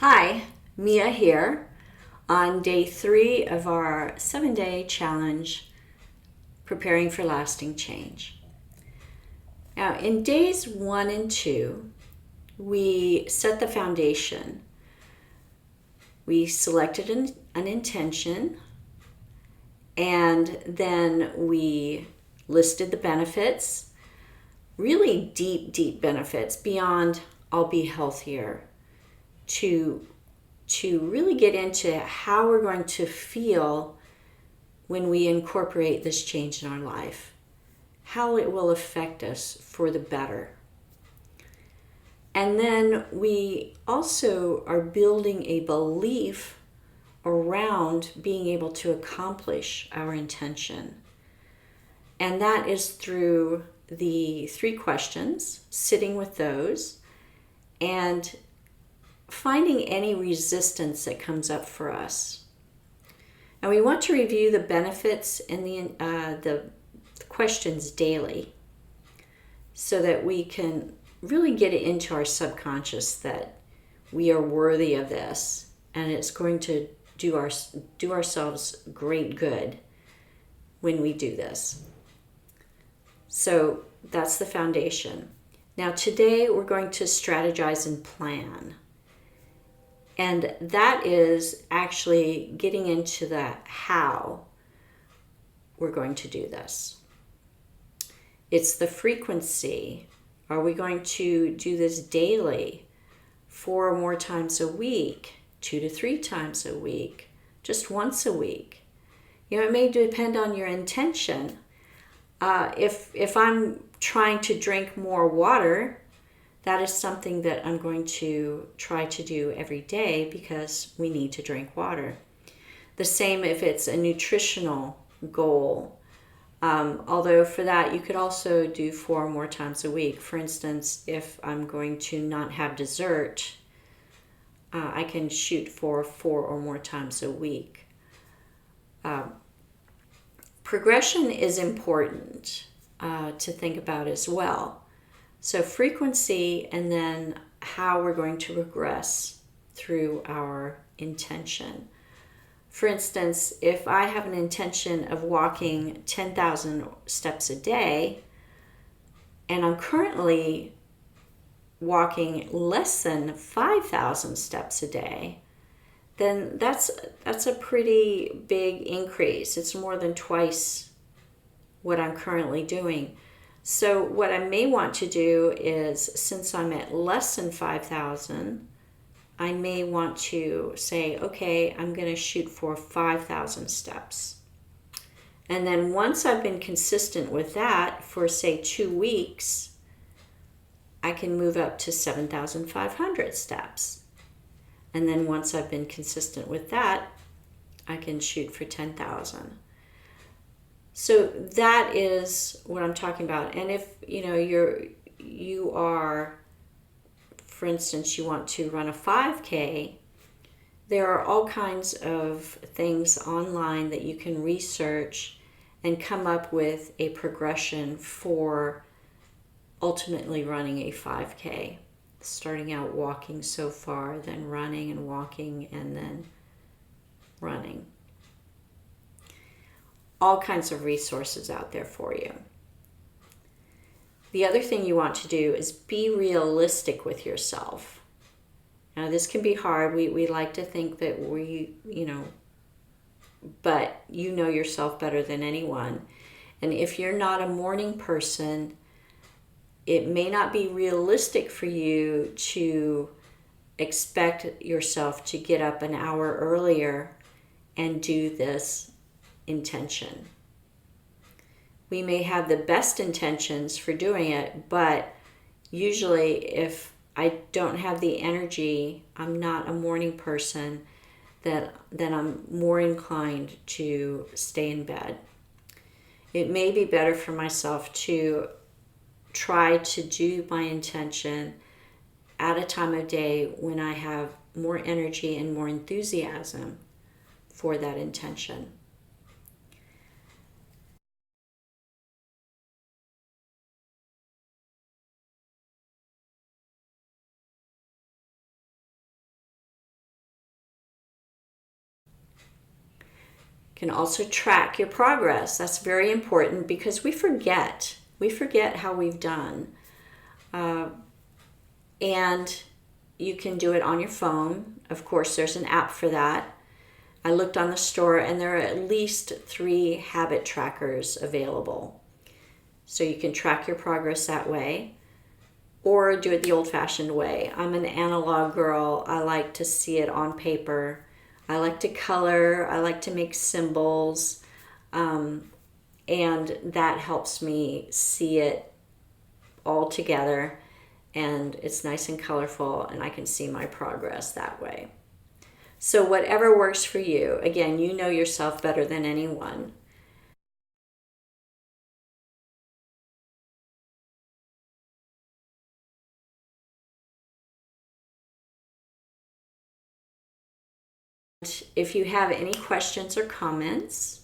Hi, Mia here on day 3 of our 7-day challenge, Preparing for Lasting Change. Now, in days 1 and 2, we set the foundation. We selected an intention, and then we listed the benefits, really deep benefits beyond I'll be healthier, to really get into how we're going to feel when we incorporate this change in our life, how it will affect us for the better. And then we also are building a belief around being able to accomplish our intention. And that is through the 3 questions, sitting with those, and finding any resistance that comes up for us. And we want to review the benefits and the questions daily so that we can really get it into our subconscious that we are worthy of this and it's going to do ourselves great good when we do this. So that's the foundation. Now today we're going to strategize and plan. And that is actually getting into the how we're going to do this. It's the frequency. Are we going to do this daily, 4 or more times a week, 2 to 3 times a week, just once a week? It may depend on your intention. If I'm trying to drink more water, that is something that I'm going to try to do every day because we need to drink water. The same if it's a nutritional goal. Although for that, you could also do 4 or more times a week. For instance, if I'm going to not have dessert, I can shoot for 4 or more times a week. Progression is important to think about as well. So frequency and then how we're going to progress through our intention. For instance, if I have an intention of walking 10,000 steps a day and I'm currently walking less than 5,000 steps a day, then that's a pretty big increase. It's more than twice what I'm currently doing. So what I may want to do is, since I'm at less than 5,000, I may want to say, okay, I'm going to shoot for 5,000 steps. And then once I've been consistent with that for, say, 2 weeks, I can move up to 7,500 steps. And then once I've been consistent with that, I can shoot for 10,000. So that is what I'm talking about. And if you are, for instance, you want to run a 5K, there are all kinds of things online that you can research and come up with a progression for ultimately running a 5K. Starting out walking so far, then running and walking, and then running. All kinds of resources out there for you. The other thing you want to do is be realistic with yourself. Now, this can be hard. We like to think that but you know yourself better than anyone. And if you're not a morning person, it may not be realistic for you to expect yourself to get up an hour earlier and do this intention. We may have the best intentions for doing it, but usually if I don't have the energy, I'm not a morning person, then I'm more inclined to stay in bed. It may be better for myself to try to do my intention at a time of day when I have more energy and more enthusiasm for that intention. You can also track your progress. That's very important because we forget. We forget how we've done. And you can do it on your phone. Of course, there's an app for that. I looked on the store and there are at least 3 habit trackers available. So you can track your progress that way or do it the old-fashioned way. I'm an analog girl. I like to see it on paper. I like to color. I like to make symbols. And that helps me see it all together. And it's nice and colorful, and I can see my progress that way. So whatever works for you, again, you know yourself better than anyone. If you have any questions or comments,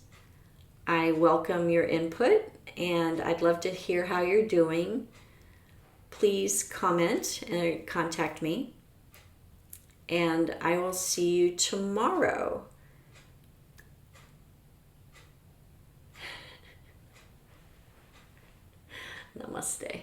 I welcome your input, and I'd love to hear how you're doing. Please comment and contact me, and I will see you tomorrow. Namaste.